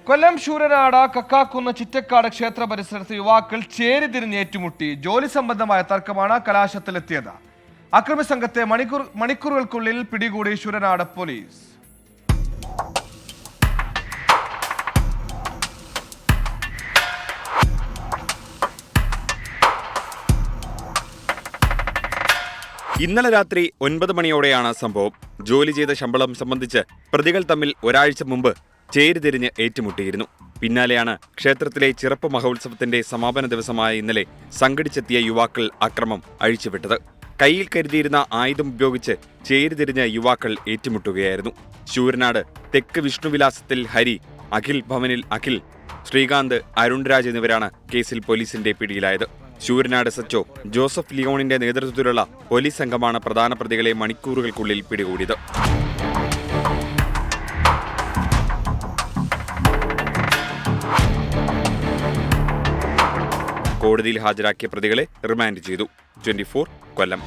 കൊല്ലം ശൂരനാട് കക്കാക്കുന്ന് ചിറ്റക്കാട് ക്ഷേത്ര പരിസരത്ത് യുവാക്കൾ ചേരിതിരിഞ്ഞ് ഏറ്റുമുട്ടി. ജോലി സംബന്ധമായ തർക്കമാണ് കലാശത്തിലെത്തിയത്. അക്രമി സംഘത്തെ മണിക്കൂറുകൾക്കുള്ളിൽ പിടികൂടി ശൂരനാട് പോലീസ്. ഇന്നലെ രാത്രി 9 മണിയോടെയാണ് സംഭവം. ജോലി ചെയ്ത ശമ്പളം സംബന്ധിച്ച് പ്രതികൾ തമ്മിൽ ഒരാഴ്ച മുമ്പ് ചേരിതിരിഞ്ഞ് ഏറ്റുമുട്ടിയിരുന്നു. പിന്നാലെയാണ് ക്ഷേത്രത്തിലെ ചിറപ്പ് മഹോത്സവത്തിന്റെ സമാപന ദിവസമായ ഇന്നലെ സംഘടിച്ചെത്തിയ യുവാക്കൾ അക്രമം അഴിച്ചുവിട്ടത്. കയ്യിൽ കരുതിയിരുന്ന ആയുധം ഉപയോഗിച്ച് ചേരിതിരിഞ്ഞ് യുവാക്കൾ ഏറ്റുമുട്ടുകയായിരുന്നു. ശൂരനാട് തെക്ക് വിഷ്ണുവിലാസത്തിൽ ഹരി, അഖിൽ ഭവനിൽ അഖിൽ, ശ്രീകാന്ത്, അരുൺരാജ് എന്നിവരാണ് കേസിൽ പോലീസിന്റെ പിടിയിലായത്. ശൂരനാട് SHO ജോസഫ് ലിയോണിന്റെ നേതൃത്വത്തിലുള്ള പോലീസ് സംഘമാണ് പ്രധാന പ്രതികളെ മണിക്കൂറുകൾക്കുള്ളിൽ പിടികൂടിയത്. കോടതിയിൽ ഹാജരാക്കിയ പ്രതികളെ റിമാൻഡ് ചെയ്തു. 24 കൊല്ലം.